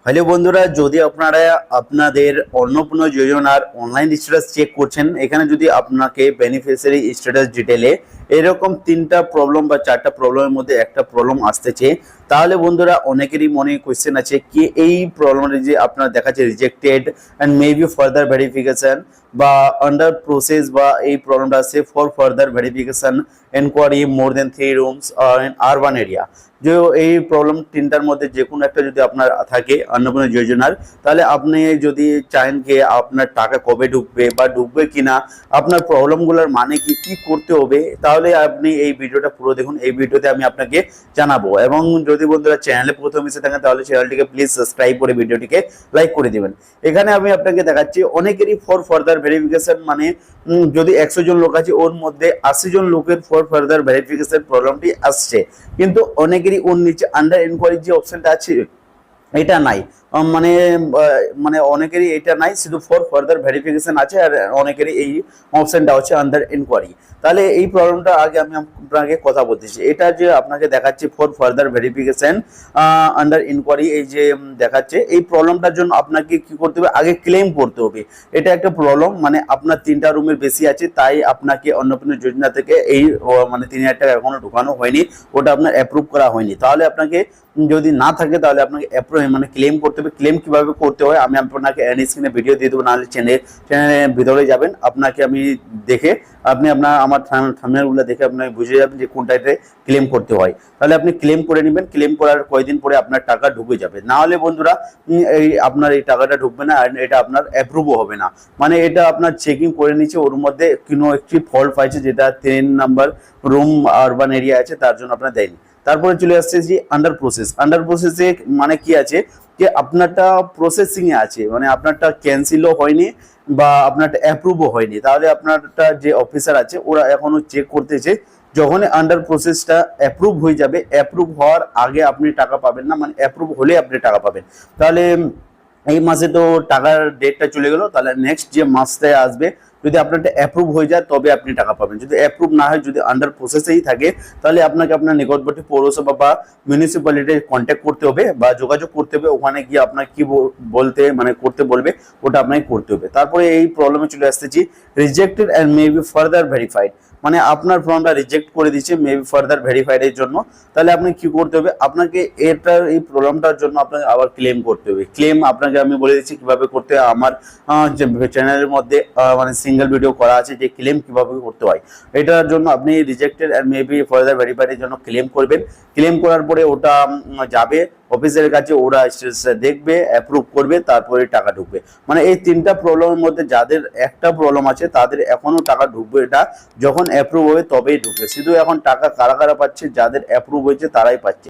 Hello বন্ধুরা, যদি আপনারা আপনাদের অন্নপূর্ণা যোজনার অনলাইন স্ট্যাটাস চেক করছেন, এখানে যদি আপনাকে বেনিফিশিয়ারি স্ট্যাটাস ডিটেলে এরকম 3টা প্রবলেম বা 4টা প্রবলেমের মধ্যে একটা প্রবলেম আসতেছে, তাহলে বন্ধুরা অনেকেরই মনে কোয়েশ্চেন আছে কি এই প্রবলেমটা যে আপনার দেখাচ্ছে rejected and maybe further verification বা আন্ডার প্রসেস, বা এই প্রবলেমটা আছে for further verification enquiry more than 3 rooms in urban area. যে এই প্রবলেম 3টার মধ্যে যে কোনো একটা যদি আপনার থাকে অন্নপূর্ণা যোজনার, তাহলে আপনি যদি চান যে আপনার টাকা কবে ঢুকবে বা ঢুকবে কিনা, আপনার প্রবলেমগুলোর মানে কি কি করতে হবে, তাহলে আপনি এই ভিডিওটা পুরো দেখুন। এই ভিডিওতে আমি আপনাকে জানাবো। এবং যদি বন্ধুরা চ্যানেলে প্রথম এসে থাকেন তাহলে চ্যানেলটিকে প্লিজ সাবস্ক্রাইব করে ভিডিওটিকে লাইক করে দিবেন। এখানে আমি আপনাকে দেখাচ্ছি অনেকেরই ফর ফার্দার ভেরিফিকেশন, মানে যদি 100 জন লোক আছে ওর মধ্যে 80 জন লোকের ফর ফার্দার ভেরিফিকেশন প্রবলেমটি আসছে, কিন্তু অনেকেরই ওর নিচে আন্ডার এনকোয়ারি যে অপশনটা আছে এটা নাই। মানে মানে অনেকেরই এটা নাই, শুধু ফর ফার্দার ভেরিফিকেশন আছে, আর অনেকেরই এই অপশনটা হচ্ছে আন্ডার এনকোয়ারি। তাহলে এই প্রবলেমটা আগে আমি আপনাকে কথা বলতেছি। এটা যে আপনাকে দেখাচ্ছে for further verification under enquiry, এই যে দেখাচ্ছে, এই প্রবলেমটার জন্য আপনাকে কি করতে হবে, আগে ক্লেম করতে হবে। এটা একটা প্রবলেম, মানে আপনার 3টা রুমের বেশি আছে, তাই আপনাকে অন্নপূর্ণা যোজনা থেকে এই মানে 3,000 টাকা এখনো ঢুকানো হয়নি, ওটা আপনার অ্যাপ্রুভ করা হয়নি। তাহলে আপনাকে যদি না থাকে তাহলে আপনাকে মানে ক্লেম করতে হবে। ক্লেম কিভাবে করতে হয় আমি আপনাকে স্ক্রিনে ভিডিও দিয়ে দেবো, নাহলে চ্যানেলের ভিতরে যাবেন, আপনাকে আমি দেখে আপনি আমার থাম্বনেলগুলো দেখে আপনাকে বুঝে যাবেন যে কোনটাতে ক্লেম করতে হয়। তাহলে আপনি ক্লেম করে নেবেন। ক্লেম করার কয়েকদিন পরে আপনার টাকা ঢুকে যাবে। না হলে বন্ধুরা এই আপনার এই টাকাটা ঢুকবে না, আর এটা আপনার অ্যাপ্রুভও হবে না। মানে এটা আপনার চেকিং করে নিচ্ছে, ওর মধ্যে কোনো একটি ফল্ট পাইছে, যেটা 3 নাম্বার রুম আরবান এরিয়া আছে, তার জন্য আপনার দেয়নি। তারপরে চলে আসছে যে আন্ডার প্রসেস। আন্ডার প্রসেসে মানে কি আছে, যে আপনারটা প্রসেসিং এ আছে, মানে আপনারটা ক্যান্সেলও হয়নি বা আপনারটা অ্যাপ্রুভও হয়নি। তাহলে আপনারটা যে অফিসার আছে ওরা এখনো চেক করতেছে। যখন আন্ডার প্রসেসটা অ্যাপ্রুভ হয়ে যাবে, অ্যাপ্রুভ হওয়ার আগে আপনি টাকা পাবেন না, মানে অ্যাপ্রুভ হলে আপনি টাকা পাবেন। তাহলে এই মাসে তো টাকার ডেটটা চলে গেল, তাহলে নেক্সট যে মাসে আসবে যদি আপনারটা অ্যাপ্রুভ হয়ে যায় তবে আপনি টাকা পাবেন। যদি অ্যাপ্রুভ না হয়, যদি আন্ডার প্রসেসেই থাকে, তাহলে আপনাকে আপনার নিকটবর্তী পৌরসভা বা মিউনিসিপ্যালিটি কন্ট্যাক্ট করতে হবে বা যোগাযোগ করতে হবে। ওখানে গিয়ে আপনার কি বলতে মানে করতে বলবে, ওটা আপনাকে করতে হবে। তারপরে এই প্রবলেমে চলে আসতেছি rejected and maybe further verified, মানে আপনার ফর্মটা রিজেক্ট করে দিচ্ছে মেবি ফার্দার ভেরিফাইড এর জন্য। তাহলে আপনি কি করতে হবে, আপনাকে এটার এই প্রবলেমটার জন্য আপনাকে আবার ক্লেম করতে হবে। ক্লেম আপনাকে আমি বলে দিচ্ছি কিভাবে করতে হয়। আমার চ্যানেলের মধ্যে মানে সিঙ্গেল ভিডিও করা আছে যে ক্লেম কিভাবে করতে হয়। এটার জন্য আপনি rejected and maybe further verified এর জন্য ক্লেম করবেন। ক্লেম করার পরে ওটা যাবে অফিসের কাছে, ওরা দেখবে, অ্যাপ্রুভ করবে, তারপরে টাকা ঢুকবে। মানে এই 3টা প্রবলেমের মধ্যে যাদের একটা প্রবলেম আছে তাদের এখনো টাকা ঢুকবে। এটা যখন অ্যাপ্রুভ হবে তবেই ঢুকবে। শুধু এখন টাকা কারা কারা পাচ্ছে, যাদের অ্যাপ্রুভ হয়েছে তারাই পাচ্ছে।